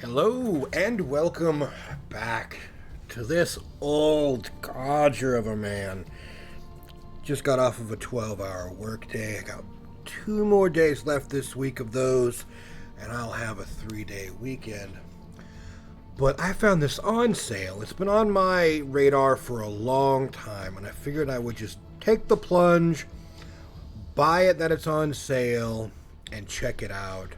Hello and welcome back to this old codger of a man. Just got off of a 12-hour workday. I got 2 more days left this week of those, and I'll have a 3-day weekend. But I found this on sale. It's been on my radar for a long time, and I figured I would just take the plunge, buy it that it's on sale, and check it out.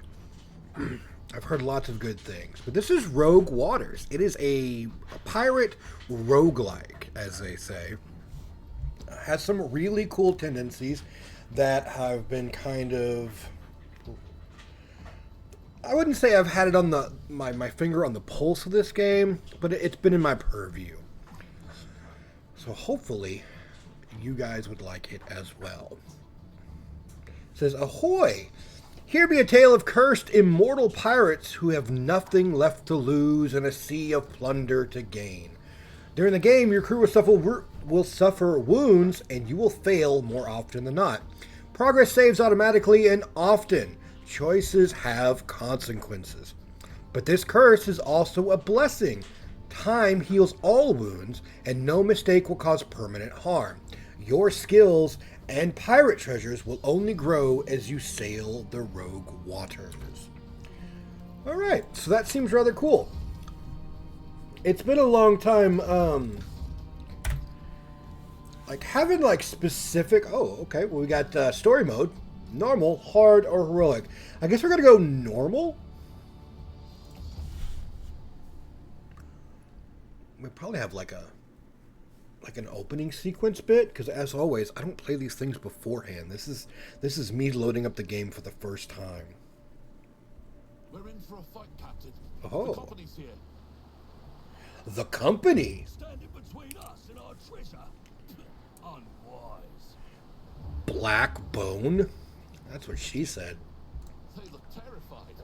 I've heard lots of good things, but this is Rogue Waters. It is a pirate roguelike, as they say. Has some really cool tendencies that have been kind of... I wouldn't say I've had it on my finger on the pulse of this game, but it's been in my purview. So hopefully you guys would like it as well. It says, "Ahoy! Here be a tale of cursed, immortal pirates who have nothing left to lose and a sea of plunder to gain. During the game, your crew will suffer wounds, and you will fail more often than not. Progress saves automatically, and often choices have consequences. But this curse is also a blessing. Time heals all wounds, and no mistake will cause permanent harm. Your skills and pirate treasures will only grow as you sail the rogue waters." Alright, so that seems rather cool. It's been a long time, having, specific... Oh, okay, well, we got story mode, normal, hard, or heroic. I guess we're gonna go normal? We probably have, an opening sequence bit, because as always, I don't play these things beforehand. This is me loading up the game for the first time. We're in for a fight, Captain. Oh. The company's here. The company? Standing between us and our treasure. Unwise. Black Bone? That's what she said. They look terrified.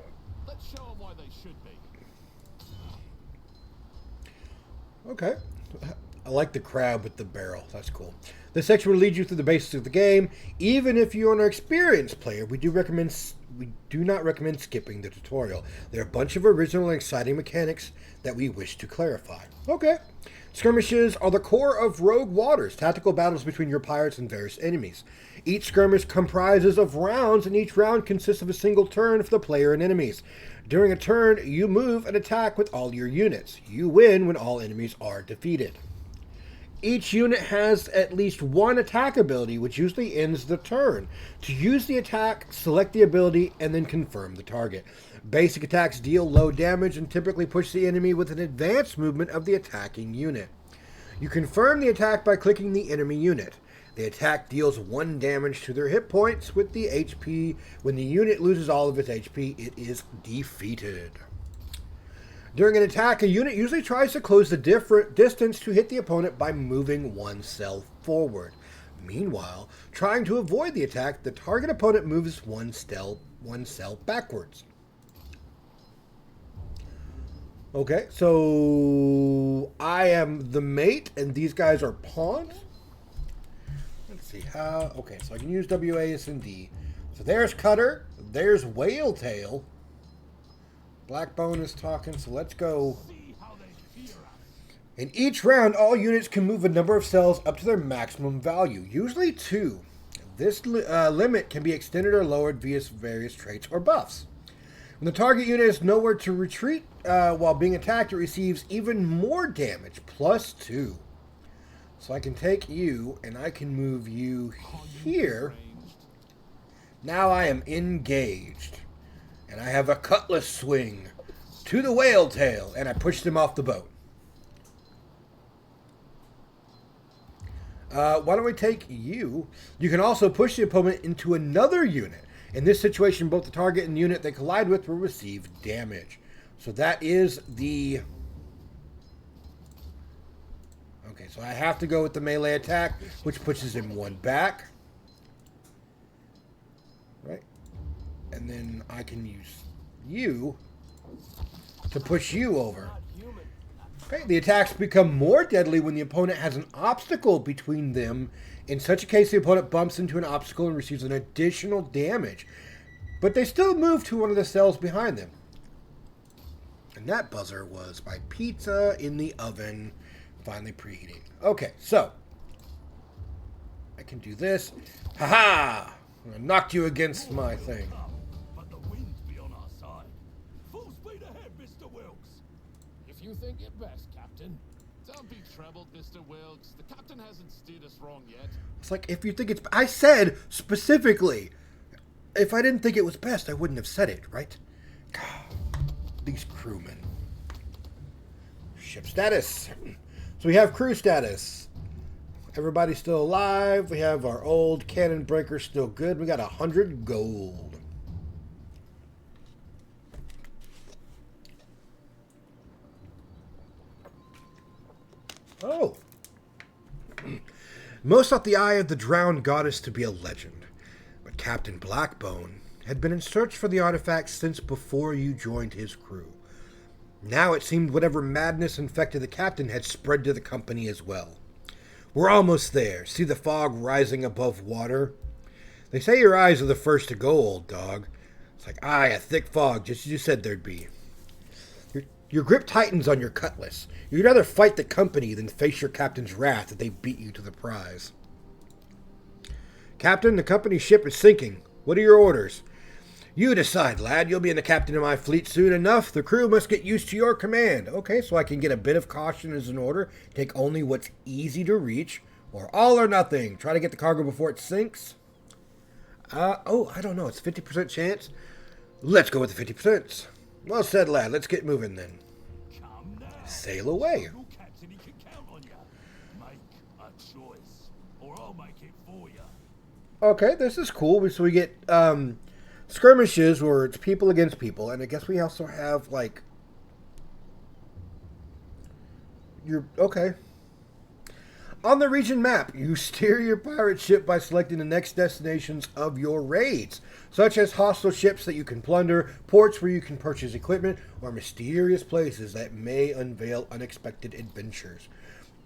Let's show them why they should be. Okay. I like the crab with the barrel. That's cool. This section will lead you through the basics of the game. Even if you're an experienced player, we do not recommend skipping the tutorial. There are a bunch of original and exciting mechanics that we wish to clarify. Okay. Skirmishes are the core of Rogue Waters, tactical battles between your pirates and various enemies. Each skirmish comprises of rounds, and each round consists of a single turn for the player and enemies. During a turn, you move and attack with all your units. You win when all enemies are defeated. Each unit has at least one attack ability, which usually ends the turn. To use the attack, select the ability, and then confirm the target. Basic attacks deal low damage and typically push the enemy with an advanced movement of the attacking unit. You confirm the attack by clicking the enemy unit. The attack deals 1 damage to their hit points with the HP. When the unit loses all of its HP, it is defeated. During an attack, a unit usually tries to close the distance to hit the opponent by moving 1 cell forward. Meanwhile, trying to avoid the attack, the target opponent moves 1 cell backwards. Okay, so I am the mate, and these guys are pawns. Let's see how... Okay, so I can use WASD. So there's Cutter, there's Whale Tail. Blackbone is talking, so let's go. In each round, all units can move a number of cells up to their maximum value, usually 2. This limit can be extended or lowered via various traits or buffs. When the target unit has nowhere to retreat while being attacked, it receives even more damage, +2. So I can take you, and I can move you here. Now I am engaged. And I have a cutlass swing to the whale tail, and I push them off the boat. Why don't we take you? You can also push the opponent into another unit. In this situation, both the target and the unit they collide with will receive damage. So that is the... Okay, so I have to go with the melee attack, which pushes him 1 back. Right? And then I can use you to push you over. Okay, the attacks become more deadly when the opponent has an obstacle between them. In such a case, the opponent bumps into an obstacle and receives an additional damage. But they still move to one of the cells behind them. And that buzzer was my pizza in the oven, finally preheating. Okay, so I can do this. Ha-ha! I knocked you against my thing. But the wind be on our side. Full speed ahead, Mr. Wilkes. If you think it best, Captain. Don't be troubled, Mr. Wilkes. The captain hasn't steered us wrong yet. It's like, if you think it's... I said specifically, if I didn't think it was best, I wouldn't have said it, right? God, these crewmen. Ship status. So we have crew status. Everybody's still alive. We have our old cannon breaker still good. We got 100 gold. Oh. Most thought the Eye of the Drowned Goddess to be a legend, but Captain Blackbone had been in search for the artifact since before you joined his crew. Now it seemed whatever madness infected the captain had spread to the company as well. We're almost there. See the fog rising above water? They say your eyes are the first to go, old dog. It's like, aye, a thick fog, just as you said there'd be. Your grip tightens on your cutlass. You'd rather fight the company than face your captain's wrath if they beat you to the prize. Captain, the company's ship is sinking. What are your orders? You decide, lad. You'll be the captain of my fleet soon enough. The crew must get used to your command. Okay, so I can get a bit of caution as an order. Take only what's easy to reach. Or all or nothing. Try to get the cargo before it sinks. I don't know. It's 50% chance. Let's go with the 50%. Well said, lad. Let's get moving then. Come now. Sail away. Your captain, he can count on you. Make a choice, or I'll make it for you. Okay, this is cool. So we get skirmishes where it's people against people, and I guess we also have like on the region map, you steer your pirate ship by selecting the next destinations of your raids, such as hostile ships that you can plunder, ports where you can purchase equipment, or mysterious places that may unveil unexpected adventures.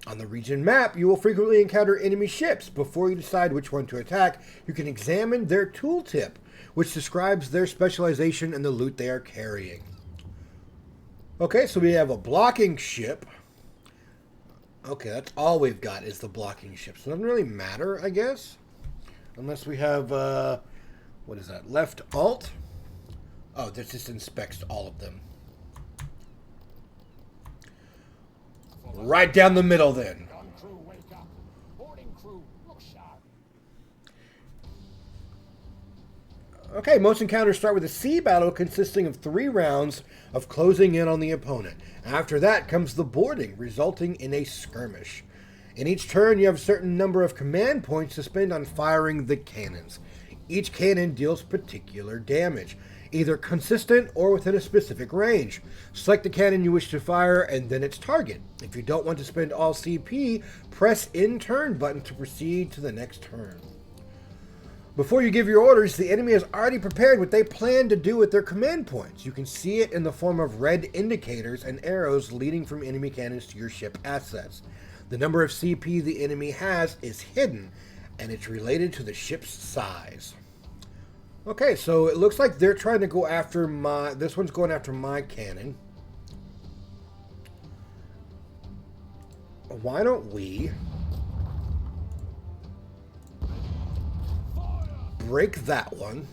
On the region map, you will frequently encounter enemy ships. Before you decide which one to attack, you can examine their tooltip, which describes their specialization and the loot they are carrying. Okay, so we have a blocking ship. Okay, that's all we've got is the blocking ship. So it doesn't really matter, I guess. Unless we have, what is that, left alt? Oh, this just inspects all of them. Right down the middle then. Gun crew, wake up. Boarding crew, look sharp. Okay, most encounters start with a sea battle consisting of 3 rounds of closing in on the opponent. After that comes the boarding, resulting in a skirmish. In each turn, you have a certain number of command points to spend on firing the cannons. Each cannon deals particular damage, either consistent or within a specific range. Select the cannon you wish to fire and then its target. If you don't want to spend all CP, press in turn button to proceed to the next turn. Before you give your orders, the enemy has already prepared what they plan to do with their command points. You can see it in the form of red indicators and arrows leading from enemy cannons to your ship assets. The number of CP the enemy has is hidden, and it's related to the ship's size. Okay, so it looks like they're trying to go after this one's going after my cannon. Why don't we break that one?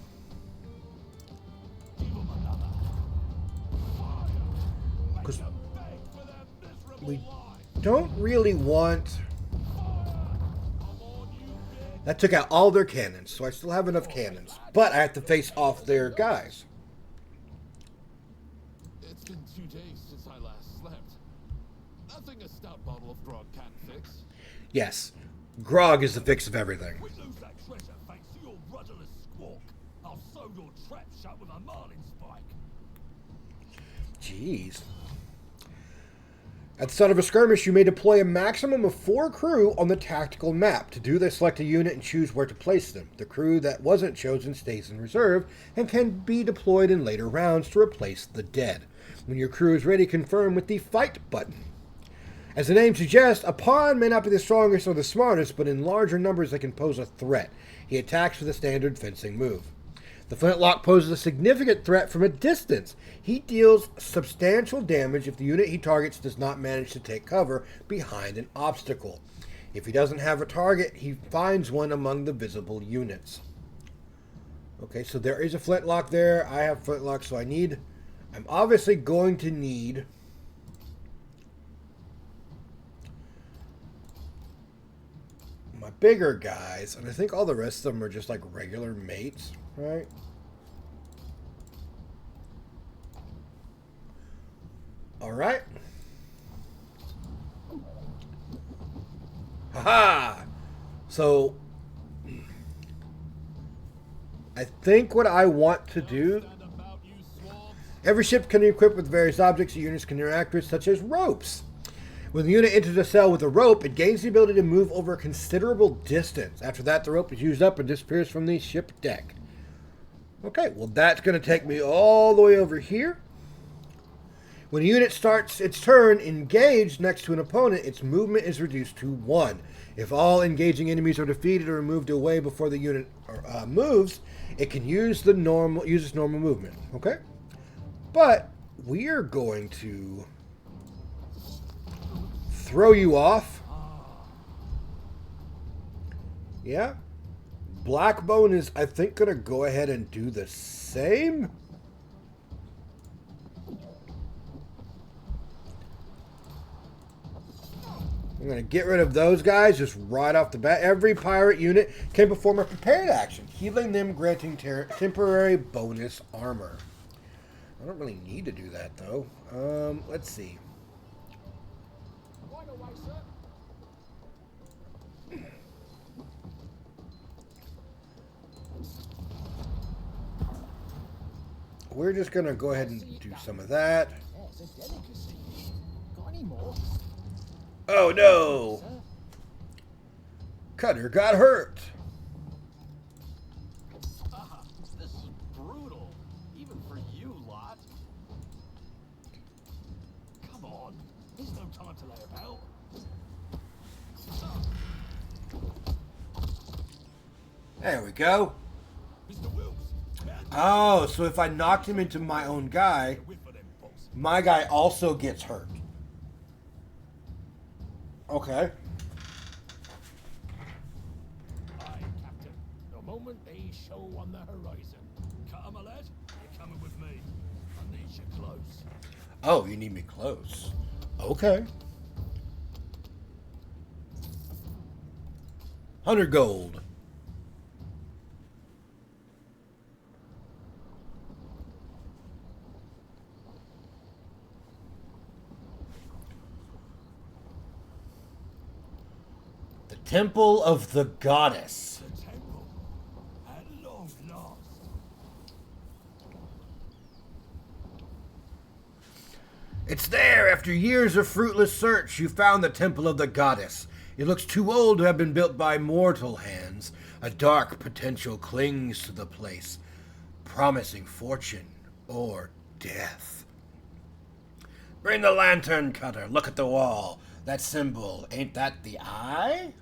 Because we don't really want... That took out all their cannons, so I still have enough cannons. But I have to face off their guys. It's been 2 days since I last slept. Nothing a stout bottle of grog can't fix. Yes, grog is the fix of everything. We lose that treasure thanks to your rudderless squawk. I'll sew your trap shut with a marlin spike. Jeez. At the start of a skirmish, you may deploy a maximum of 4 crew on the tactical map. To do this, select a unit and choose where to place them. The crew that wasn't chosen stays in reserve and can be deployed in later rounds to replace the dead. When your crew is ready, confirm with the fight button. As the name suggests, a pawn may not be the strongest or the smartest, but in larger numbers they can pose a threat. He attacks with a standard fencing move. The flintlock poses a significant threat from a distance. He deals substantial damage if the unit he targets does not manage to take cover behind an obstacle. If he doesn't have a target, he finds one among the visible units. Okay, so there is a flintlock there. I have flintlock, so I'm obviously going to need my bigger guys, and I think all the rest of them are just like regular mates, right? All right. Haha! So, I think what I want to do... Every ship can be equipped with various objects units can interact with, such as ropes. When the unit enters a cell with a rope, it gains the ability to move over a considerable distance. After that, the rope is used up and disappears from the ship deck. Okay, well that's going to take me all the way over here. When a unit starts its turn engaged next to an opponent, its movement is reduced to 1. If all engaging enemies are defeated or moved away before the unit moves, it can use its normal movement. Okay? But we are going to throw you off. Yeah. Blackbone is, I think, going to go ahead and do the same. I'm going to get rid of those guys just right off the bat. Every pirate unit can perform a prepared action, healing them, granting temporary bonus armor. I don't really need to do that, though. Let's see. We're just going to go ahead and do some of that. Oh, no! Cutter got hurt. This is brutal, even for you lot. Come on, there's no time to lay about. There we go. Mr. Wilkes, Oh, so if I knocked him into my own guy, my guy also gets hurt. Okay. Aye, Captain. The moment they show on the horizon. Cut 'em a lad. You're coming with me. I need you close. Oh, you need me close. Okay. 100 gold. The Temple of the Goddess. The temple. At long last. It's there. After years of fruitless search, you found the Temple of the Goddess. It looks too old to have been built by mortal hands. A dark potential clings to the place, promising fortune or death. Bring the lantern, Cutter. Look at the wall. That symbol, ain't that the eye?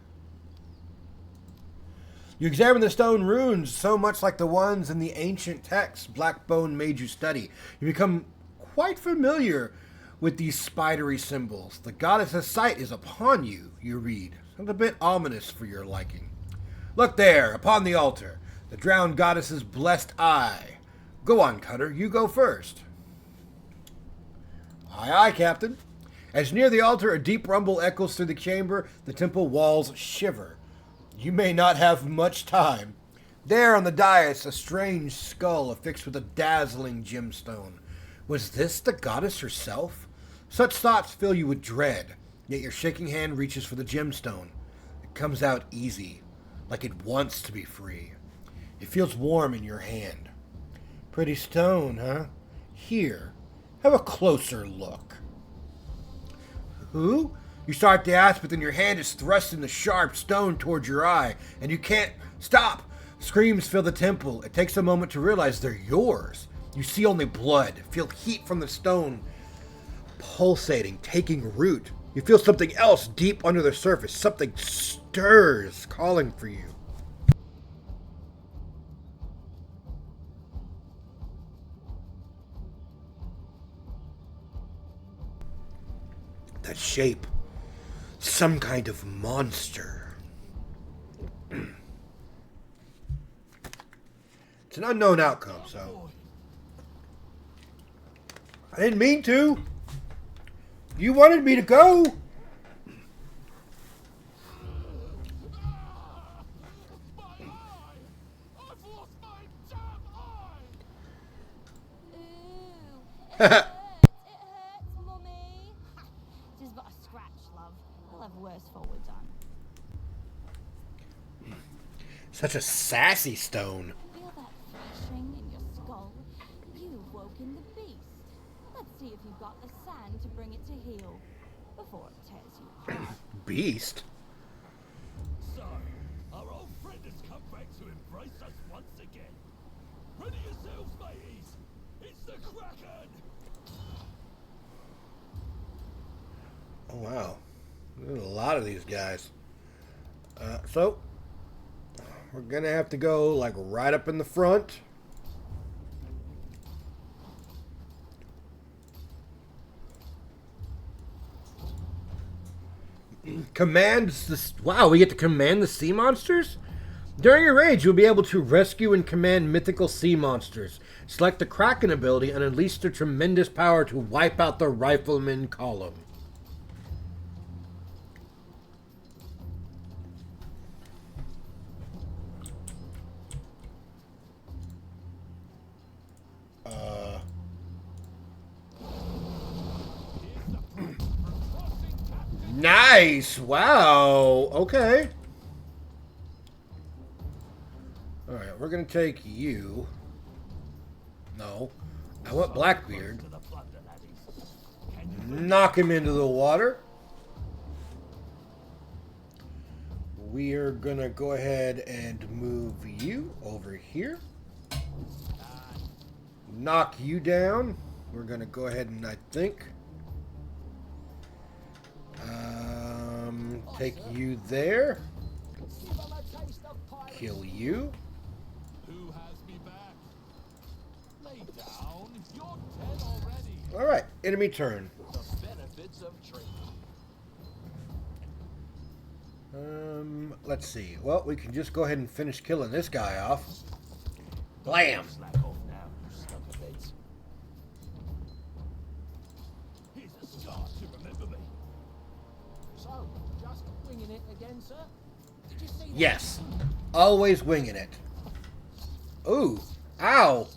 You examine the stone runes, so much like the ones in the ancient texts Blackbone made you study. You become quite familiar with these spidery symbols. The goddess's sight is upon you, you read. Sounds a bit ominous for your liking. Look there, upon the altar, the drowned goddess's blessed eye. Go on, Cutter, you go first. Aye, aye, Captain. As near the altar, a deep rumble echoes through the chamber. The temple walls shiver. You may not have much time. There on the dais, a strange skull affixed with a dazzling gemstone. Was this the goddess herself? Such thoughts fill you with dread, yet your shaking hand reaches for the gemstone. It comes out easy, like it wants to be free. It feels warm in your hand. Pretty stone, huh? Here, have a closer look. Who? You start to ask, but then your hand is thrusting the sharp stone towards your eye, and you can't stop. Screams fill the temple. It takes a moment to realize they're yours. You see only blood, feel heat from the stone pulsating, taking root. You feel something else deep under the surface. Something stirs, calling for you. That shape. Some kind of monster. It's an unknown outcome, so... I didn't mean to. You wanted me to go. My eye! I've lost my damn eye! Ooh, it hurts, Mummy. Just but a scratch, love. I'll have worse forward done. Such a sassy stone. Feel that thrashing in your skull? You've woken the beast. Let's see if you've got the sand to bring it to heel before it tears you apart. Beast? So, our old friend has come back to embrace us once again. Ready yourselves, mateys. It's the Kraken! Oh, wow. There's a lot of these guys. So, we're going to have to go, like, right up in the front. Command the... Wow, we get to command the sea monsters? During your rage, you'll be able to rescue and command mythical sea monsters. Select the Kraken ability and unleash their tremendous power to wipe out the rifleman column. Nice! Wow! Okay. Alright, we're gonna take you. No. I want Blackbeard. To the plunder, laddies. Can you Knock him into the water. We are gonna go ahead and move you over here. Knock you down. We're gonna go ahead and I think take you there. Kill you. Who has me back? Lay down. You're dead already. All right, enemy turn. The benefits of training. Let's see. Well, we can just go ahead and finish killing this guy off. Blam. Slack off now, you scumbagheads. Here's a scar to remember me. So, just winging it again, sir? Did you see that? Yes. Always winging it. Ooh. Ow.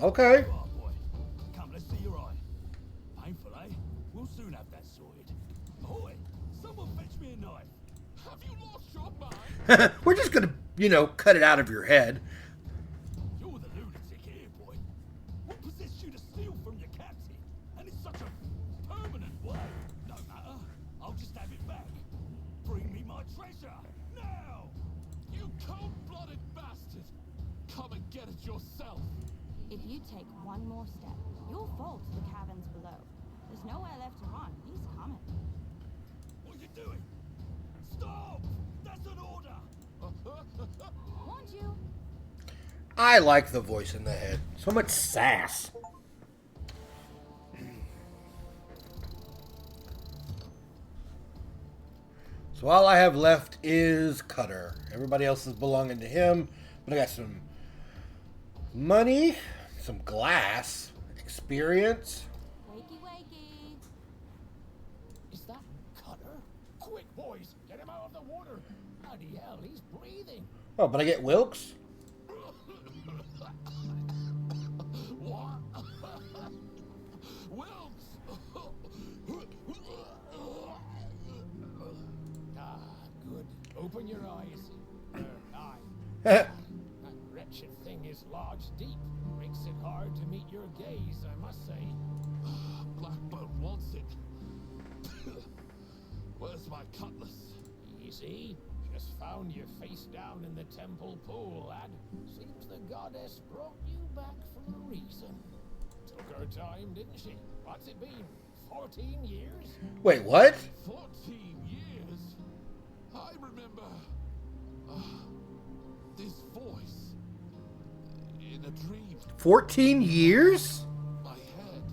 Okay. Oh, boy. Come, let's see your eye. Painful, eh? We'll soon have that sorted. Ahoy! Someone fetch me a knife. Have you lost your mind? We're just gonna, you know, cut it out of your head. You're the lunatic here, boy. What possessed you to steal from your captain? And in such a permanent way? No matter. I'll just have it back. Bring me my treasure. Now! You cold-blooded bastard! Come and get it yourself. If you take one more step, you'll fall to the caverns below. There's nowhere left to run. He's coming. What are you doing? Stop! That's an order! Warned you. I like the voice in the head. So much sass. So all I have left is Cutter. Everybody else is belonging to him. But I got some money, some glass, experience. Wakey, wakey. Is that Cutter? Quick, boys! Get him out of the water! Bloody hell, he's breathing! Oh, but I get Wilkes? What? Wilkes! Ah, good. Open your eyes. Eye. That wretched thing is lodged deep. Makes it hard to meet your gaze, I must say. Blackbird wants it. Where's my cutlass? Easy. Just found you face down in the temple pool, lad. Seems the goddess brought you back for a reason. Took her time, didn't she? What's it been? 14 years? Wait, what? 14 years? I remember this voice in a dream. 14 years? My head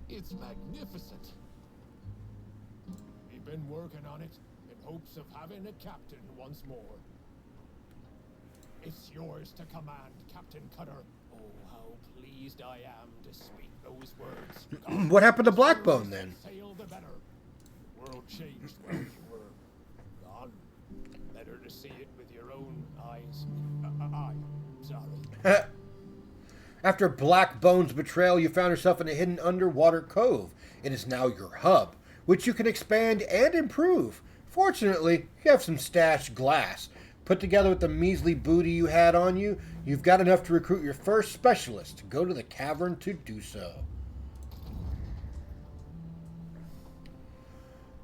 It's magnificent. We've been working on it in hopes of having a captain once more. It's yours to command, Captain Cutter. Oh, how pleased I am to speak those words. What happened to Blackbone then? Sail the better. The world changed while you were gone. Better to see it with your own eyes. Sorry. After Blackbone's betrayal, you found yourself in a hidden underwater cove. It is now your hub, which you can expand and improve. Fortunately, you have some stashed glass. Put together with the measly booty you had on you, you've got enough to recruit your first specialist. Go to the cavern to do so.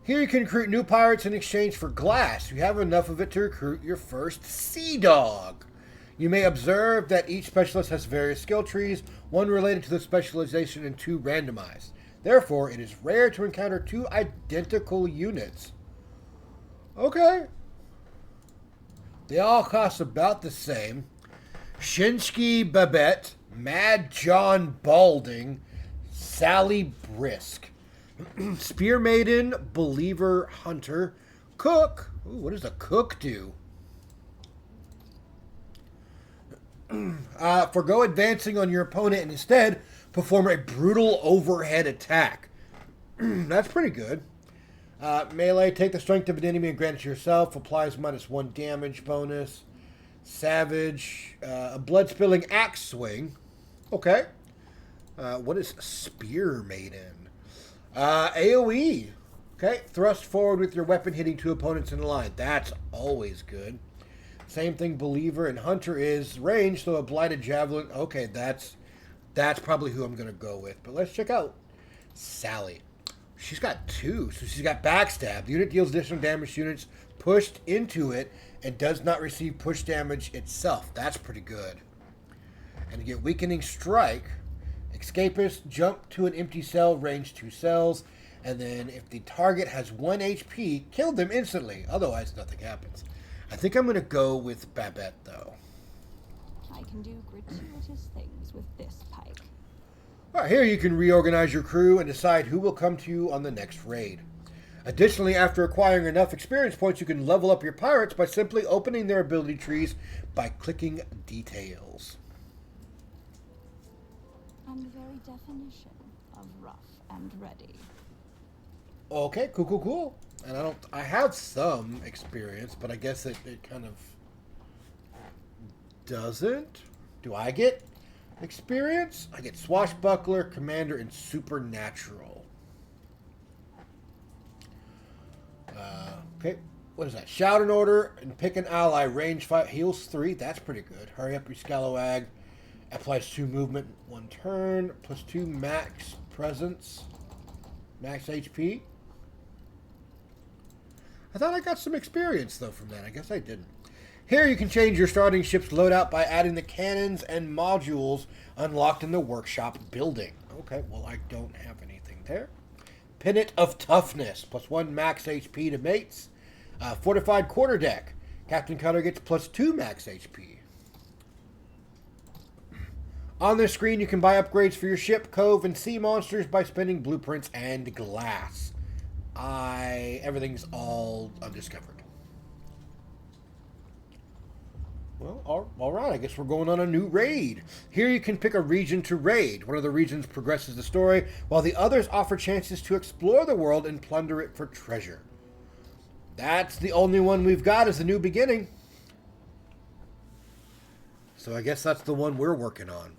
Here you can recruit new pirates in exchange for glass. You have enough of it to recruit your first sea dog. You may observe that each specialist has various skill trees, one related to the specialization and two randomized. Therefore, it is rare to encounter two identical units. Okay. They all cost about the same. Shinsky Babette, Mad John Balding, Sally Brisk. Spear Maiden, Believer Hunter, Cook. Ooh, what does a cook do? Forgo advancing on your opponent and instead perform a brutal overhead attack. That's pretty good. Melee, take the strength of an enemy and grant it to yourself. Applies -1 damage bonus. Savage, a blood-spilling axe swing. Okay. What is Spear Maiden? AoE. Okay, thrust forward with your weapon hitting two opponents in a line. That's always good. Same thing Believer and Hunter is range, so a blighted javelin. Okay, that's probably who I'm going to go with. But let's check out Sally. She's got two, so she's got Backstab. The unit deals additional damage to units pushed into it and does not receive push damage itself. That's pretty good. And to get Weakening Strike, Escapist, jump to an empty cell, range 2 cells, and then if the target has 1 HP, kill them instantly. Otherwise, nothing happens. I think I'm going to go with Babette, though. I can do gratuitous things with this pike. All right, here you can reorganize your crew and decide who will come to you on the next raid. Additionally, after acquiring enough experience points, you can level up your pirates by simply opening their ability trees by clicking details. And the very definition of rough and ready. Okay, cool. And I have some experience, but I guess it kind of doesn't. Do I get experience? I get Swashbuckler, Commander, and Supernatural. Okay, what is that? Shout an order and pick an ally. Range 5, heals 3. That's pretty good. Hurry up, your Scalawag. Applies 2 movement, 1 turn. Plus 2 max presence. Max HP. I thought I got some experience, though, from that. I guess I didn't. Here you can change your starting ship's loadout by adding the cannons and modules unlocked in the workshop building. Okay, well, I don't have anything there. Pennant of Toughness, plus 1 max HP to mates. Fortified Quarterdeck. Captain Cutter gets plus 2 max HP. On this screen, you can buy upgrades for your ship, cove, and sea monsters by spending blueprints and glass. Everything's all undiscovered. Well, all right. I guess we're going on a new raid. Here you can pick a region to raid. One of the regions progresses the story, while the others offer chances to explore the world and plunder it for treasure. That's the only one we've got as a new beginning. So I guess that's the one we're working on.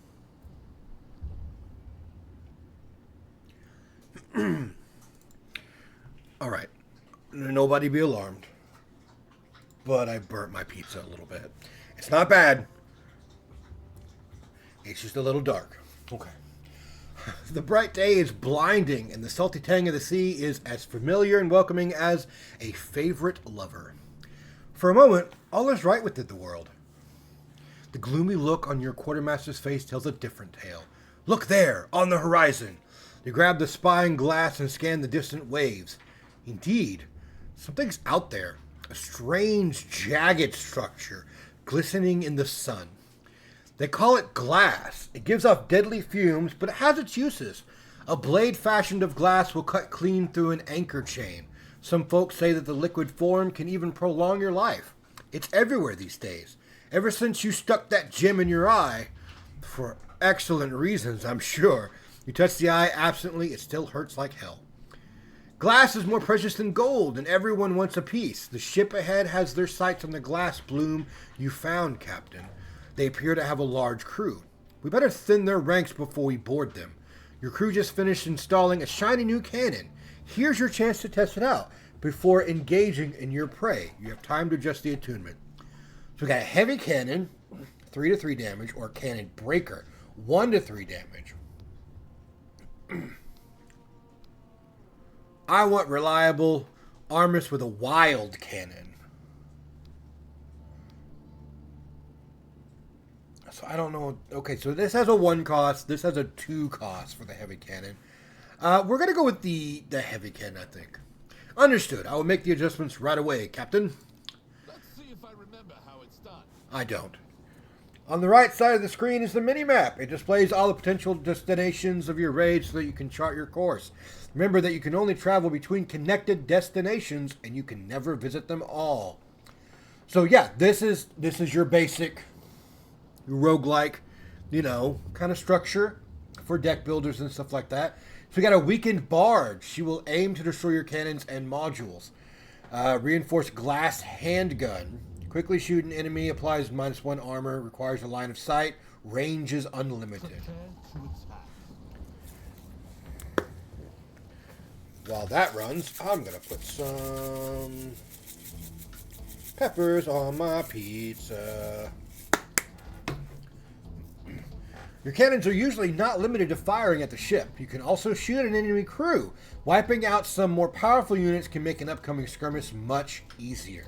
All right. Nobody be alarmed. But I burnt my pizza a little bit. It's not bad. It's just a little dark. Okay. The bright day is blinding, and the salty tang of the sea is as familiar and welcoming as a favorite lover. For a moment, all is right within the world. The gloomy look on your quartermaster's face tells a different tale. Look there, on the horizon. You grab the spying glass and scan the distant waves. Indeed, something's out there. A strange, jagged structure, glistening in the sun. They call it glass. It gives off deadly fumes, but it has its uses. A blade fashioned of glass will cut clean through an anchor chain. Some folks say that the liquid form can even prolong your life. It's everywhere these days. Ever since you stuck that gem in your eye, for excellent reasons, I'm sure. You touch the eye absently, it still hurts like hell. Glass is more precious than gold, and everyone wants a piece. The ship ahead has their sights on the glass bloom you found, Captain. They appear to have a large crew. We better thin their ranks before we board them. Your crew just finished installing a shiny new cannon. Here's your chance to test it out before engaging in your prey. You have time to adjust the attunement. So we got a heavy cannon, 3 to 3 damage, or cannon breaker, 1 to 3 damage. I want reliable armors with a wild cannon. So I don't know. Okay, so this has a 1 cost. This has a 2 cost for the heavy cannon. We're going to go with the heavy cannon, I think. Understood. I will make the adjustments right away, Captain. Let's see if I remember how it's done. I don't. On the right side of the screen is the mini-map. It displays all the potential destinations of your raid so that you can chart your course. Remember that you can only travel between connected destinations and you can never visit them all. So yeah, this is your basic roguelike, kind of structure for deck builders and stuff like that. So we got a weakened bard. She will aim to destroy your cannons and modules. Reinforced glass handgun. Quickly shoot an enemy, applies -1 armor, requires a line of sight, range is unlimited. While that runs, I'm going to put some peppers on my pizza. Your cannons are usually not limited to firing at the ship. You can also shoot an enemy crew. Wiping out some more powerful units can make an upcoming skirmish much easier.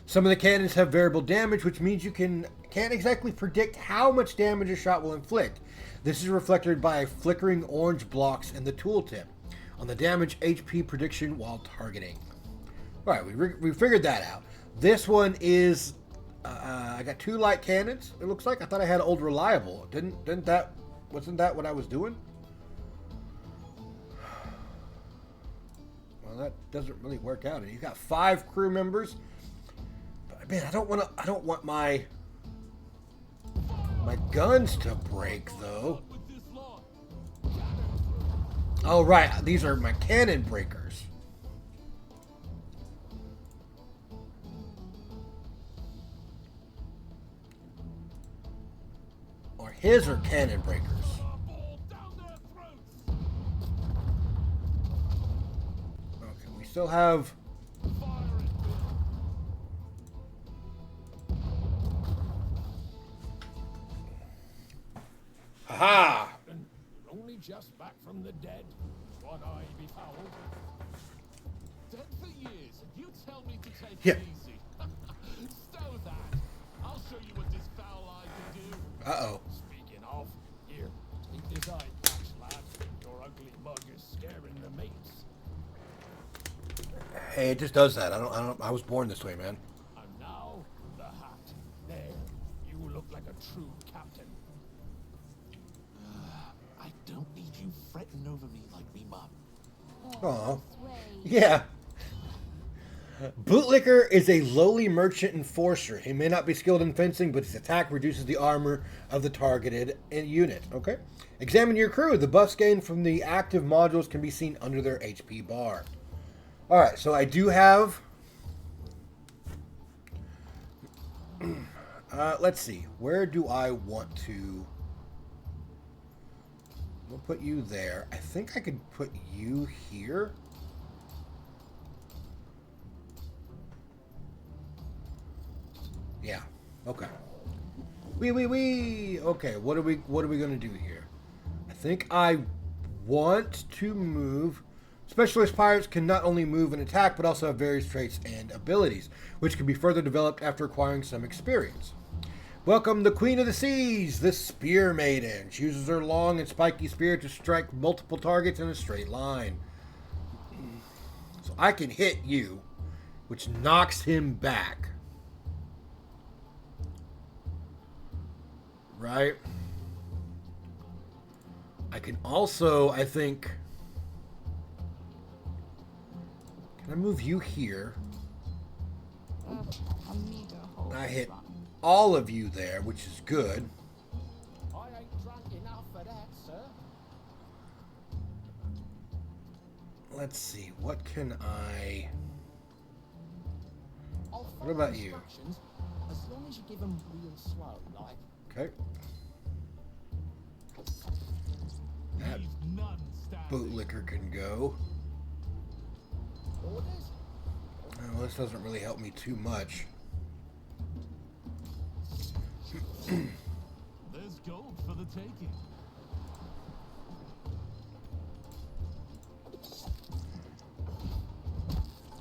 Some of the cannons have variable damage, which means you can't exactly predict how much damage a shot will inflict. This is reflected by flickering orange blocks in the tooltip on the damage HP prediction while targeting. Alright, we figured that out. This one is... I got 2 light cannons, it looks like. I thought I had old reliable. Wasn't that what I was doing? Well, that doesn't really work out. You got 5 crew members. But man, I don't want my guns to break though. Oh right, these are my cannon breakers. Or his are cannon breakers. Okay, we still have... Aha! Only just back from the dead. One eye befouled. Dead for years, and you tell me to take Yeah. it easy. Stow that. I'll show you what this foul eye can do. Uh-oh. Speaking of, here, take this eye patch, lad. Your ugly bug is scaring the mates. Hey, it just does that. I was born this way, man. And now, the hat. There, you look like a true captain. I don't need you fretting over me like me mum. Aw. Sway. Yeah. Bootlicker is a lowly merchant enforcer. He may not be skilled in fencing, but his attack reduces the armor of the targeted unit. Okay. Examine your crew. The buffs gained from the active modules can be seen under their HP bar. Alright, so I do have... let's see. Where do I want to... We'll put you there. I think I could put you here. Yeah. Okay. Wee. Okay, what are we gonna do here? I think I want to move. Specialist pirates can not only move and attack, but also have various traits and abilities, which can be further developed after acquiring some experience. Welcome the Queen of the Seas, the Spear Maiden. She uses her long and spiky spear to strike multiple targets in a straight line. So I can hit you, which knocks him back. Right? I can also, I think... Can I move you here? I hit all of you there, which is good. I ain't drunk enough for that, sir. Let's see, what can I... I'll What follow about you? instructions, as long as you give them real slow, like. Okay. That Leave none standing. bootlicker can go. Orders? Well, this doesn't really help me too much. There's gold for the taking.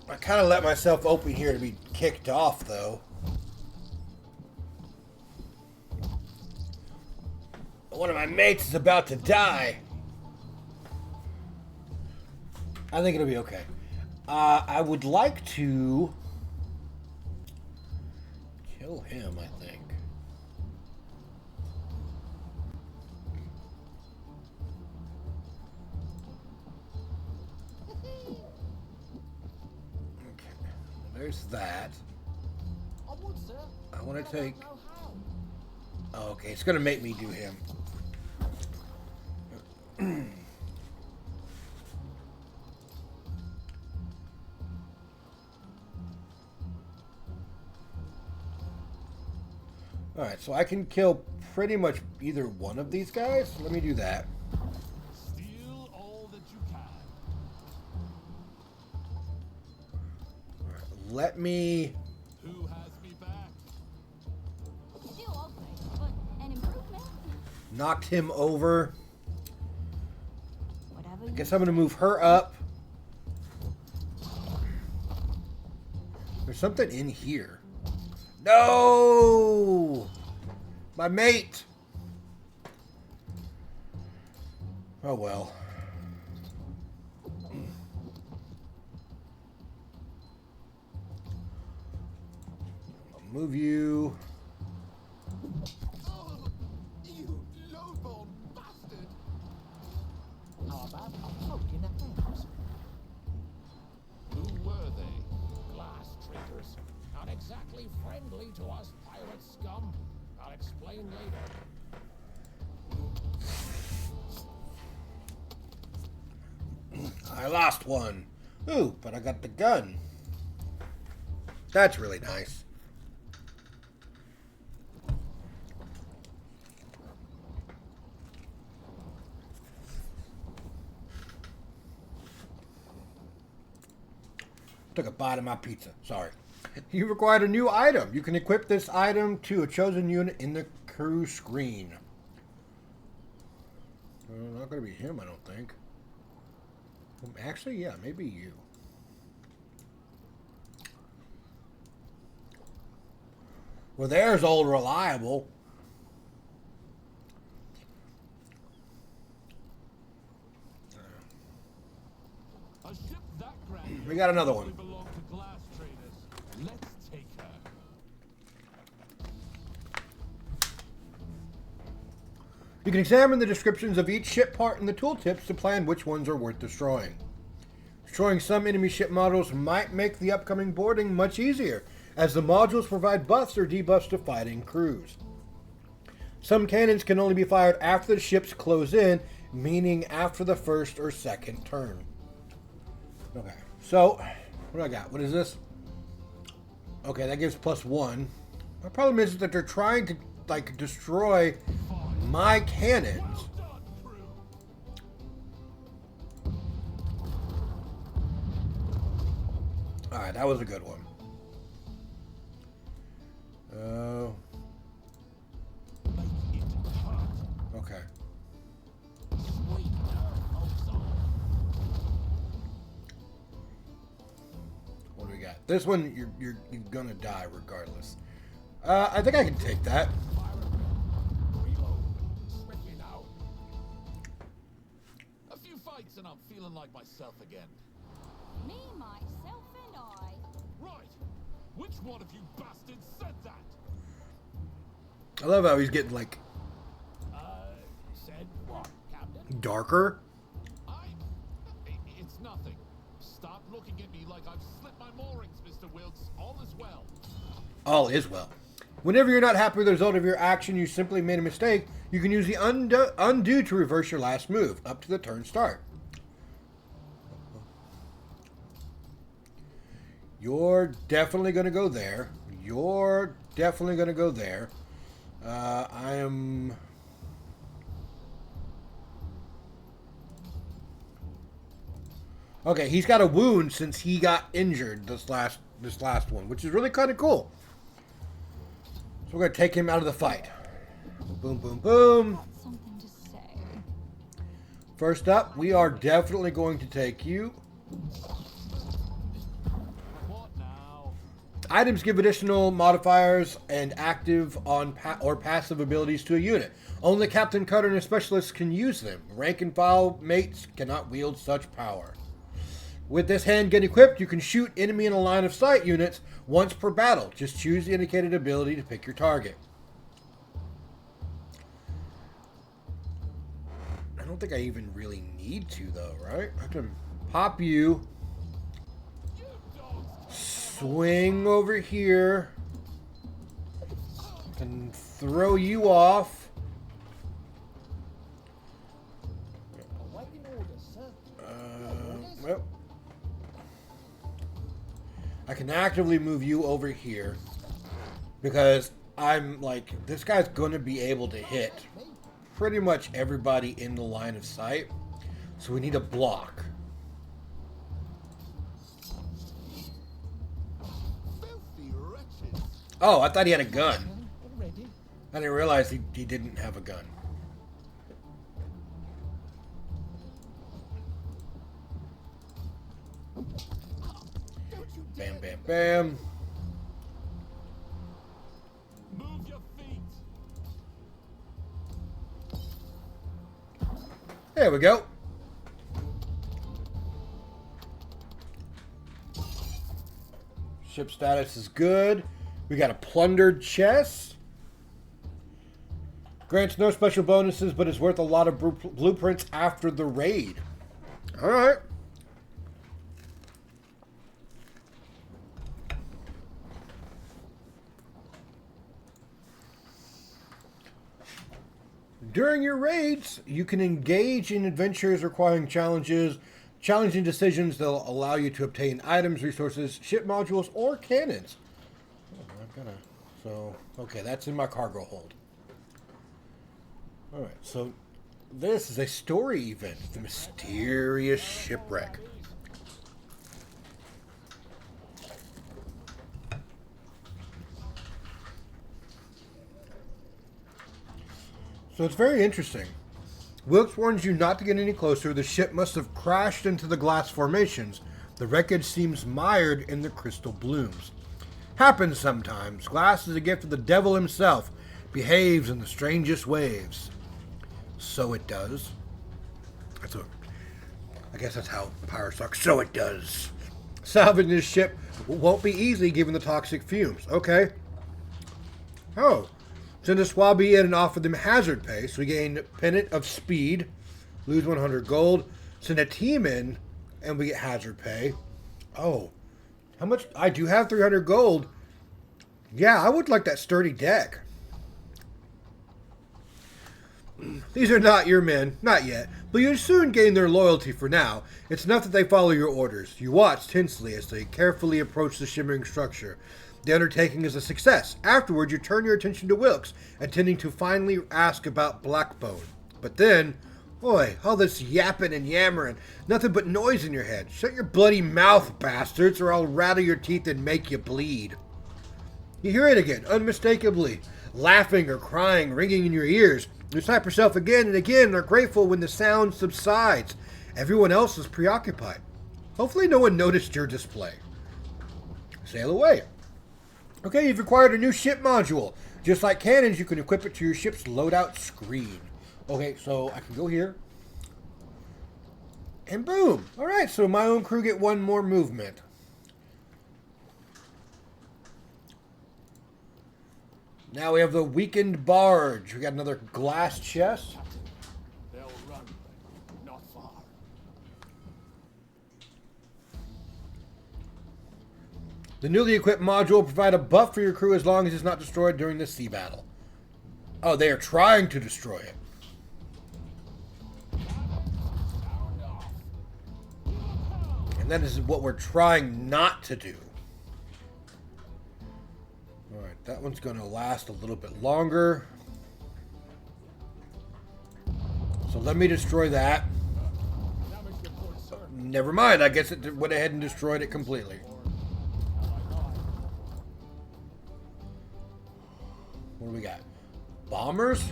I kind of let myself open here to be kicked off, though. One of my mates is about to die. I think it'll be okay. I would like to kill him, I think. Okay, there's that. I would, sir. I want but to take... don't know how. Oh, okay, it's going to make me do him. Alright, so I can kill pretty much either one of these guys. Let me do that. Steal all that you can. Alright, let me... Who has me back? Still ugly, but an improvement. Knocked him over. Whatever I guess I'm going to move her up. There's something in here. No! My mate! Oh well. I'll move you. Oh, you lowborn bastard! How about a poke in the hands? Who were they? Glass triggers. Not exactly friendly to us pirate scum. I'll explain later. I lost one. Ooh, but I got the gun. That's really nice. Took a bite of my pizza. Sorry. You required a new item. You can equip this item to a chosen unit in the crew screen. Not going to be him, I don't think. Actually, yeah, maybe you. Well, there's old reliable. A ship that grand We got another one. probably belonged to glass traders. Let's take her. You can examine the descriptions of each ship part in the tooltips to plan which ones are worth destroying. Destroying some enemy ship models might make the upcoming boarding much easier, as the modules provide buffs or debuffs to fighting crews. Some cannons can only be fired after the ships close in, meaning after the first or second turn. Okay, so, what do I got? What is this? Okay, that gives +1. My problem is that they're trying to, like, destroy my cannons. Well done, crew. Alright, that was a good one. Make it hurt. Okay. Sweet nerve, folks. What do we got? This one, you're gonna die regardless. I think I can take that. Reload. Swiftly now. A few fights and I'm feeling like myself again. Me, myself, and I. Right. Which one of you bastards said that? I love how he's getting like, Said what, Captain? Darker? It's nothing. Stop looking at me like I've slipped my moorings, Mr. Wilkes. All is well. All is well. Whenever you're not happy with the result of your action, you simply made a mistake, you can use the undo to reverse your last move, up to the turn start. You're definitely going to go there. You're definitely going to go there. I am... Okay, he's got a wound since he got injured this last one, which is really kind of cool. So we're going to take him out of the fight. Boom, boom, boom. Got something to say. First up, we are definitely going to take you. What now? Items give additional modifiers and active on or passive abilities to a unit. Only Captain Cutter and his specialists can use them. Rank and file mates cannot wield such power. With this handgun equipped, you can shoot enemy in a line of sight units once per battle. Just choose the indicated ability to pick your target. I don't think I even really need to, though, right? I can pop you, swing over here, and throw you off. Awaiting orders, sir. Well, I can actively move you over here because I'm like, this guy's going to be able to hit pretty much everybody in the line of sight. So we need a block. Filthy wretches. Oh, I thought he had a gun. Already? I didn't realize he didn't have a gun. Bam, bam, bam. Move your feet. There we go. Ship status is good. We got a plundered chest. Grants no special bonuses, but is worth a lot of blueprints after the raid. All right. During your raids, you can engage in adventures requiring challenging decisions that will allow you to obtain items, resources, ship modules, or cannons. Okay, that's in my cargo hold. All right, so this is a story event, the mysterious shipwreck. So it's very interesting. Wilkes warns you not to get any closer. The ship must have crashed into the glass formations. The wreckage seems mired in the crystal blooms. Happens sometimes. Glass is a gift of the devil himself. Behaves in the strangest ways. So it does. I guess that's how pirates talk. So it does. Salvaging this ship won't be easy given the toxic fumes. Okay. Oh. Send a swabby in and offer them hazard pay, so we gain Pennant of Speed, lose 100 gold. Send a team in, and we get hazard pay. Oh, how much? I do have 300 gold. Yeah, I would like that sturdy deck. These are not your men, not yet, but you soon gain their loyalty for now. It's enough that they follow your orders. You watch tensely as they carefully approach the shimmering structure. The undertaking is a success. Afterward, you turn your attention to Wilkes, intending to finally ask about Blackbone. But then, boy, all this yapping and yammering, nothing but noise in your head. Shut your bloody mouth, bastards, or I'll rattle your teeth and make you bleed. You hear it again, unmistakably, laughing or crying, ringing in your ears. You slap yourself again and again and are grateful when the sound subsides. Everyone else is preoccupied. Hopefully no one noticed your display. Sail away. Okay, you've acquired a new ship module. Just like cannons, you can equip it to your ship's loadout screen. Okay, so I can go here. And boom. Alright, so my own crew get one more movement. Now we have the weakened barge. We got another glass chest. They'll run, The newly equipped module will provide a buff for your crew as long as it's not destroyed during the sea battle. Oh, they are trying to destroy it. And that is what we're trying not to do. Alright, that one's going to last a little bit longer. So let me destroy that. Never mind, I guess it went ahead and destroyed it completely. What do we got? Bombers?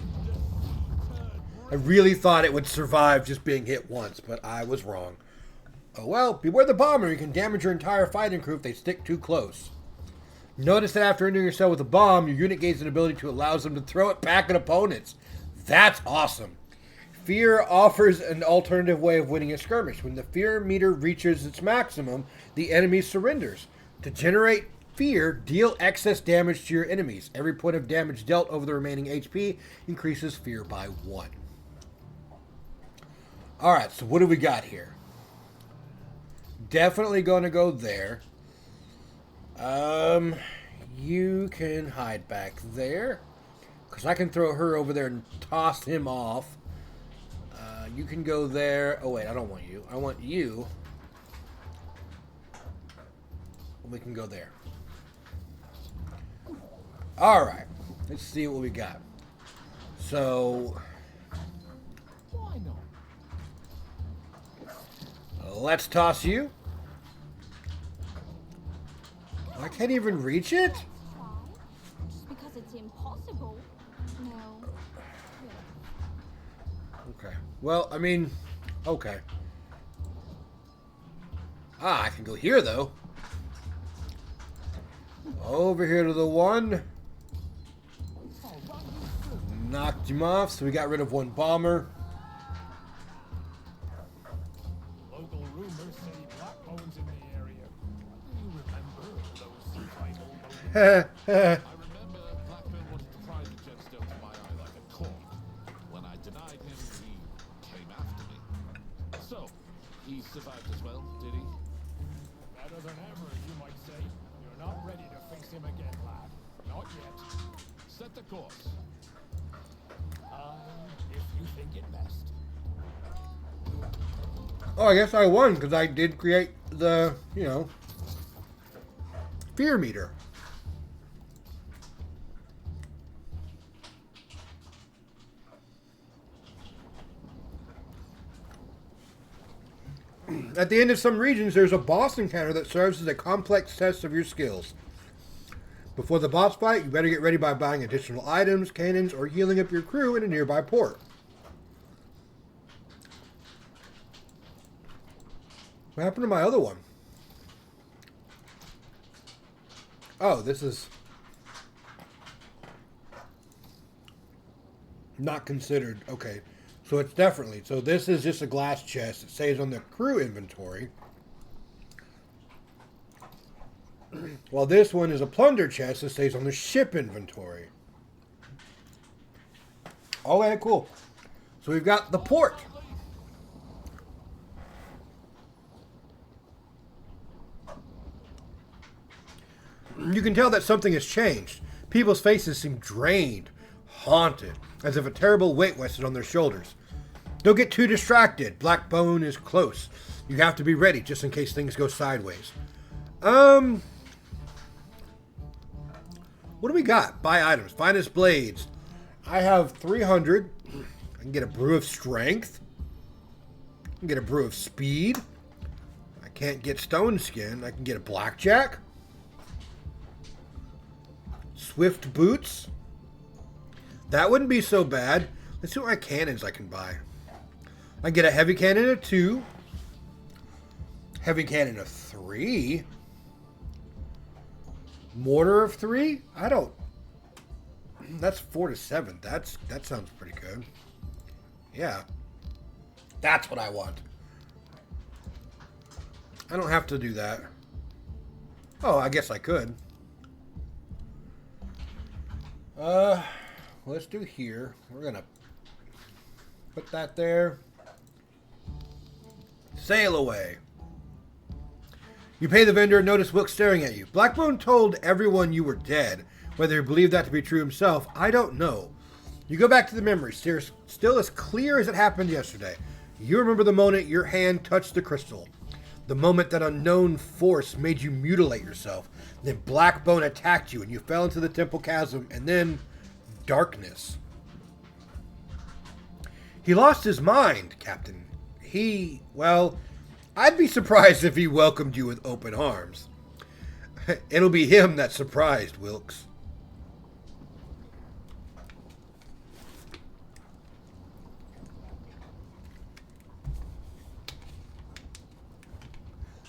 I really thought it would survive just being hit once, but I was wrong. Oh well, beware the bomber. You can damage your entire fighting crew if they stick too close. Notice that after entering yourself with a bomb, your unit gains an ability to allow them to throw it back at opponents. That's awesome. Fear offers an alternative way of winning a skirmish. When the fear meter reaches its maximum, the enemy surrenders. To generate fear, deal excess damage to your enemies. Every point of damage dealt over the remaining HP increases fear by 1. Alright, so what do we got here? Definitely going to go there. You can hide back there. Because I can throw her over there and toss him off. You can go there. Oh, wait, I don't want you. I want you. We can go there. Alright. Let's see what we got. So, Why not? let's toss you. I can't even reach it? Try. Just because it's impossible. No. Yeah. Okay. Well, I mean, okay. I can go here, though. Over here to the one. Knocked him off, so we got rid of one bomber. Local rumors say Black Bones in the area. Do you remember those survival moments? I remember Blackburn wanted to pry the gemstone to my eye like a cork. When I denied him, he came after me. So, he survived as well, did he? Better than ever, you might say. You're not ready to face him again, lad. Not yet. Set the course. If you think it best. Oh, I guess I won because I did create the, fear meter. At the end of some regions, there's a boss encounter that serves as a complex test of your skills. Before the boss fight, you better get ready by buying additional items, cannons, or healing up your crew in a nearby port. What happened to my other one? Oh, this is not considered. Okay, so it's definitely. So this is just a glass chest. It stays on the crew inventory. While this one is a plunder chest that stays on the ship inventory. Okay, cool. So we've got the port. You can tell that something has changed. People's faces seem drained, haunted, as if a terrible weight rested on their shoulders. Don't get too distracted. Black Bone is close. You have to be ready just in case things go sideways. What do we got? Buy items. Finest blades. I have 300. I can get a brew of strength. I can get a brew of speed. I can't get stone skin. I can get a blackjack. Swift boots. That wouldn't be so bad. Let's see what my cannons I can buy. I can get a heavy cannon of 2. Heavy cannon of 3. Mortar of 3? I don't. That's 4 to 7. That sounds pretty good. Yeah. That's what I want. I don't have to do that. Oh, I guess I could. Let's do here. We're gonna put that there. Sail away. You pay the vendor and notice Wilkes staring at you. Blackbone told everyone you were dead. Whether he believed that to be true himself, I don't know. You go back to the memory, still as clear as it happened yesterday. You remember the moment your hand touched the crystal. The moment that unknown force made you mutilate yourself. Then Blackbone attacked you and you fell into the temple chasm, and then darkness. He lost his mind, Captain. Well, I'd be surprised if he welcomed you with open arms. It'll be him that's surprised, Wilkes.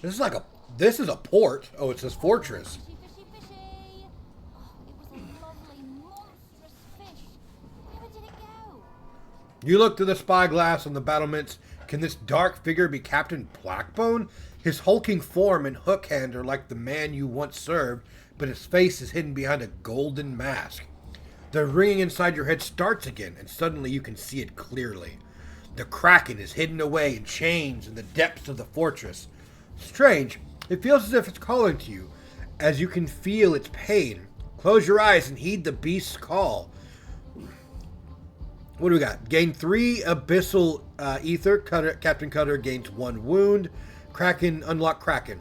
This is a port. Oh, it says fortress. Fishy, fishy, fishy. Oh, it was a lovely, monstrous fish. Where did it go? You look through the spyglass on the battlements. Can this dark figure be Captain Blackbone? His hulking form and hook hand are like the man you once served, but his face is hidden behind a golden mask. The ringing inside your head starts again, and suddenly you can see it clearly. The Kraken is hidden away in chains in the depths of the fortress. Strange, it feels as if it's calling to you, as you can feel its pain. Close your eyes and heed the beast's call. What do we got? Gain 3 abyssal ether. Captain Cutter gains 1 wound. Kraken, unlock Kraken.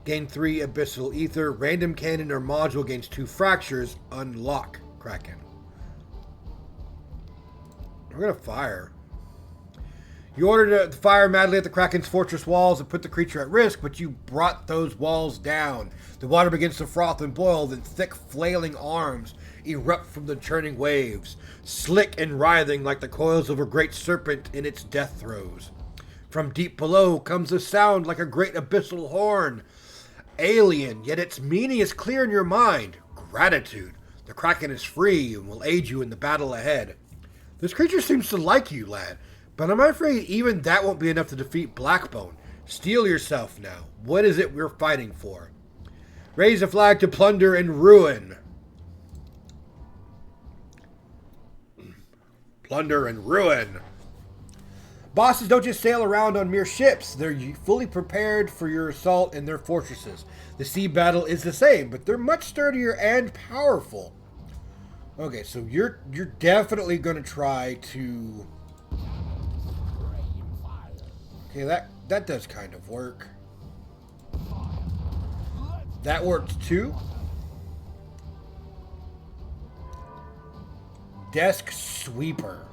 Gain 3 abyssal ether. Random cannon or module gains 2 fractures. Unlock Kraken. We're going to fire. You ordered to fire madly at the Kraken's fortress walls and put the creature at risk, but you brought those walls down. The water begins to froth and boil, then thick flailing arms erupt from the churning waves, slick and writhing like the coils of a great serpent in its death throes. From deep below comes a sound like a great abyssal horn. Alien, yet its meaning is clear in your mind. Gratitude. The Kraken is free and will aid you in the battle ahead. This creature seems to like you, lad. But I'm afraid even that won't be enough to defeat Blackbone. Steel yourself now. What is it we're fighting for? Raise a flag to plunder and ruin. Plunder and ruin. Bosses don't just sail around on mere ships. They're fully prepared for your assault in their fortresses. The sea battle is the same, but they're much sturdier and powerful. Okay, so you're definitely going to try to... Okay, that does kind of work. That worked too. Desk sweeper.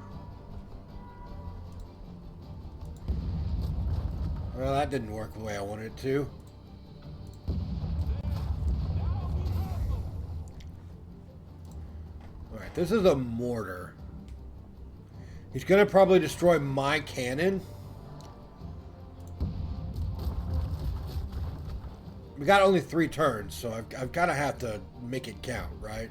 Well, that didn't work the way I wanted it to. Alright, this is a mortar. He's going to probably destroy my cannon. We got only 3 turns, so I've got to have to make it count, right?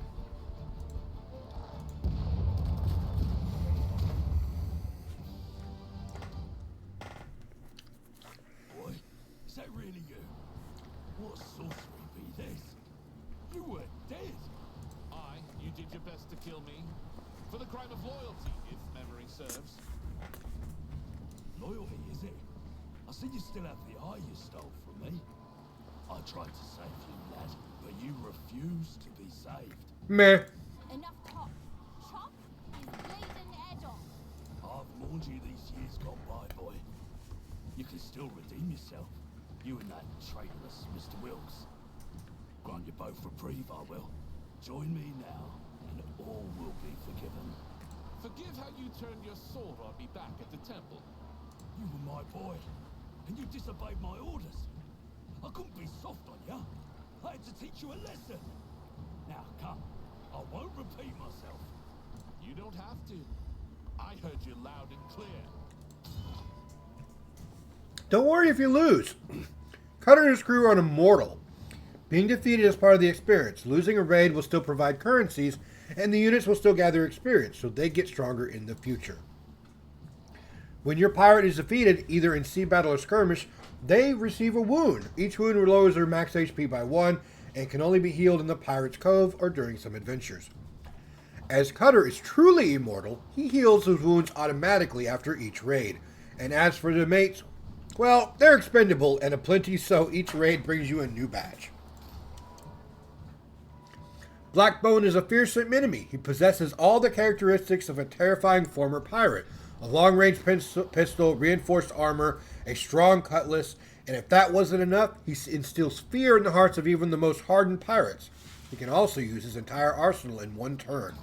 Boy, is that really you? What sorcery be this? You were dead. You did your best to kill me. For the crime of loyalty, if memory serves. Loyalty, is it? I see you still have the eye you stole from me. I tried to save you, lad, but you refused to be saved. Meh. Enough talk. Chop his blazing head off. I've warned you these years gone by, boy. You can still redeem yourself. You and that traitorous Mr. Wilkes. Grant you both reprieve, I will. Join me now, and all will be forgiven. Forgive how you turned your sword on me back at the temple. You were my boy, and you disobeyed my orders. I couldn't be soft on you. I had to teach you a lesson. Now, come. I won't repeat myself. You don't have to. I heard you loud and clear. Don't worry if you lose. Cutter and his crew are immortal. Being defeated is part of the experience. Losing a raid will still provide currencies, and the units will still gather experience, so they get stronger in the future. When your pirate is defeated, either in sea battle or skirmish, they receive a wound. Each wound lowers their max HP by 1 and can only be healed in the Pirate's Cove or during some adventures. As Cutter is truly immortal, he heals his wounds automatically after each raid. And as for the mates, Well, they're expendable and aplenty, so each raid brings you a new badge. Blackbone is a fearsome enemy. He possesses all the characteristics of a terrifying former pirate. A long-range pistol, reinforced armor, a strong cutlass, and if that wasn't enough, he instills fear in the hearts of even the most hardened pirates. He can also use his entire arsenal in one turn.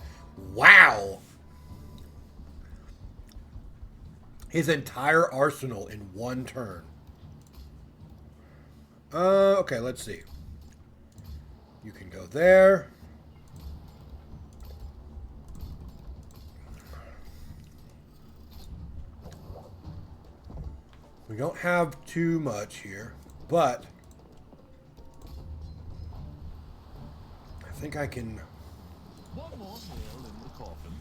Wow! His entire arsenal in one turn. Okay, let's see. You can go there. We don't have too much here, but I think I can One more nail in the coffin.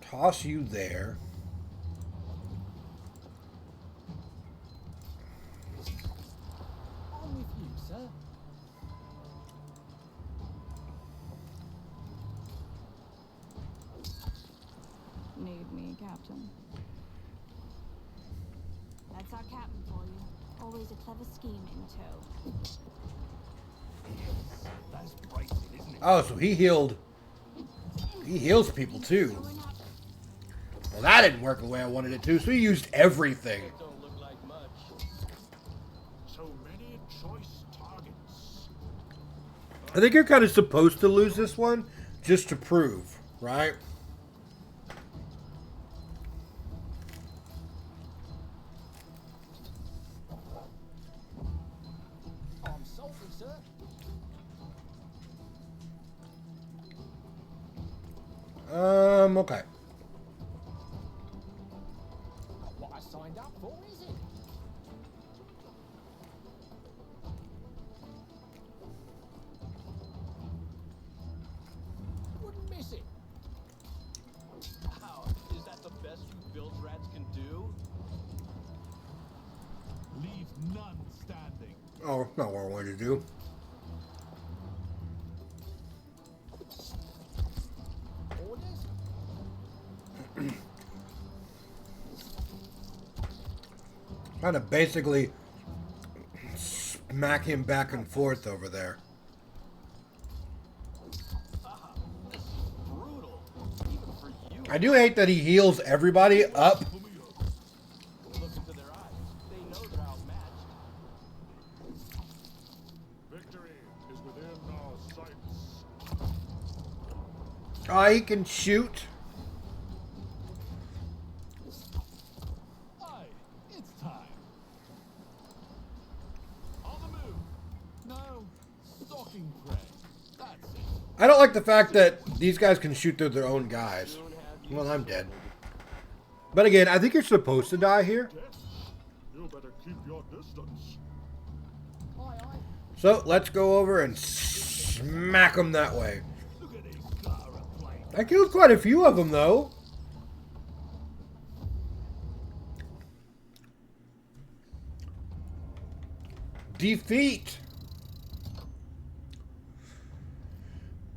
toss you there. I'm with you, sir. Need me, Captain. That's our captain for you. Always a clever scheme in tow. That's bracing, isn't it? Oh, so he healed. He heals people too. Well, that didn't work the way I wanted it to, so he used everything. Don't look like much. So many choice targets. I think you're kind of supposed to lose this one just to prove, right? I'm salty, sir. Okay. Not what I signed up for, is it? Wouldn't miss it. Wow, is that the best you bilge rats can do? Leave none standing. Oh, not what I wanted to do. Orders? Trying to basically smack him back and forth over there. Brutal. Even for you. I do hate that he heals everybody up. Look into their eyes. They know they're outmatched. Victory is within our sights. Oh, he can shoot. Aye, it's time. On the move. No, stalking prey. That's it. I don't like the fact that these guys can shoot through their own guys. Well, I'm dead. But again, I think you're supposed to die here. You better keep your distance. Aye, aye. So let's go over and smack them that way. Look at these Clara planes. I killed quite a few of them, though. Defeat.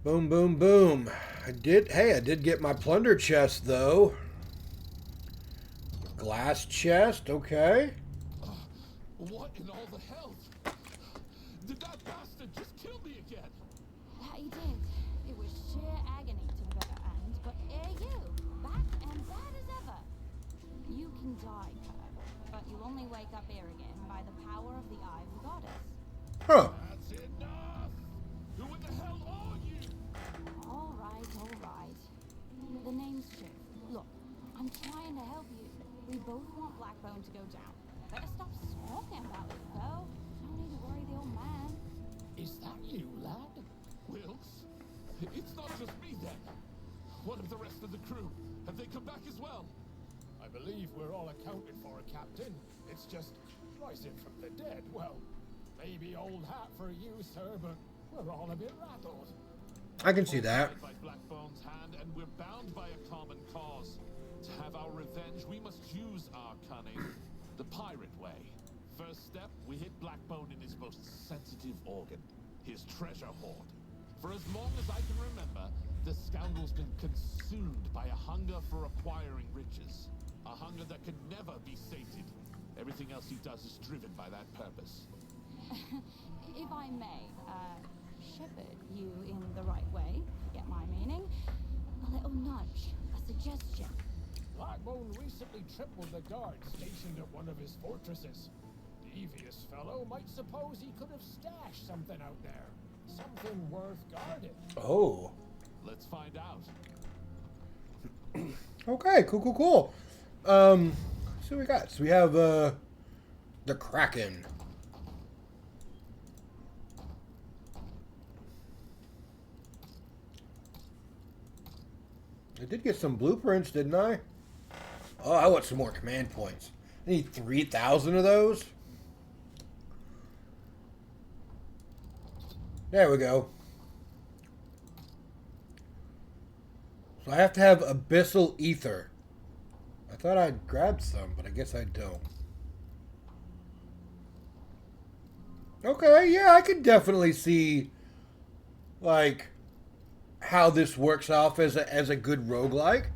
Boom, boom, boom. I did get my plunder chest, though. Glass chest, okay. What in all the hell? Did that bastard just kill me again? That he did. It was sheer agony to the better end, but ere you, back and bad as ever. You can die, Kurt, but you'll only wake up here again by the power of the Ivory Goddess. Huh. That's enough! Who in the hell are you? All right, all right. The name's Chief. Look, I'm trying to help you. We both want Blackbone to go down. Better stop talking about it, though. No need to worry the old man. Is that you, lad? Wilkes? It's not just me then. What of the rest of the crew? Have they come back as well? I believe we're all accounted for, Captain. It's just rising from the dead. Well, maybe old hat for you, sir, but we're all a bit rattled. I can see that. By Blackbone's hand, and we're bound by a common cause. To have our revenge, we must use our cunning, the pirate way. First step, we hit Blackbone in his most sensitive organ, his treasure hoard. For as long as I can remember, the scoundrel's been consumed by a hunger for acquiring riches. A hunger that can never be sated. Everything else he does is driven by that purpose. If I may, shepherd you in the right way, get my meaning. A little nudge, a suggestion. Blackbone recently tripled the guards stationed at one of his fortresses. Devious fellow might suppose he could have stashed something out there. Something worth guarding. Oh. Let's find out. Okay, cool. Let's see what we got. So we have the Kraken. I did get some blueprints, didn't I? Oh, I want some more command points. I need 3,000 of those. There we go. So I have to have Abyssal Ether. I thought I'd grabbed some, but I guess I don't. Okay, yeah, I could definitely see, like, how this works off as a good roguelike.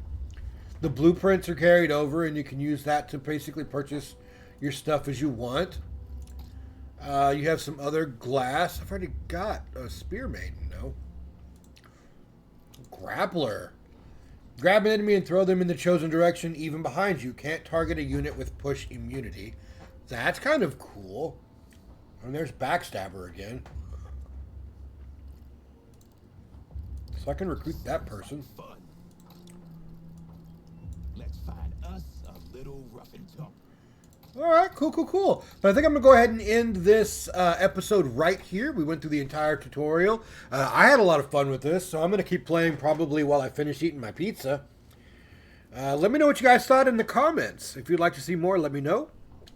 The blueprints are carried over, and you can use that to basically purchase your stuff as you want. You have some other glass. I've already got a Spear Maiden, no? Grappler. Grab an enemy and throw them in the chosen direction, even behind you. Can't target a unit with push immunity. That's kind of cool. And there's Backstabber again. So I can recruit that person. Fun. Let's find us a little rough and tumble. All right, cool. But I think I'm going to go ahead and end this episode right here. We went through the entire tutorial. I had a lot of fun with this, so I'm going to keep playing probably while I finish eating my pizza. Let me know what you guys thought in the comments. If you'd like to see more, let me know.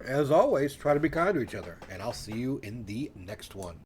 As always, try to be kind to each other, and I'll see you in the next one.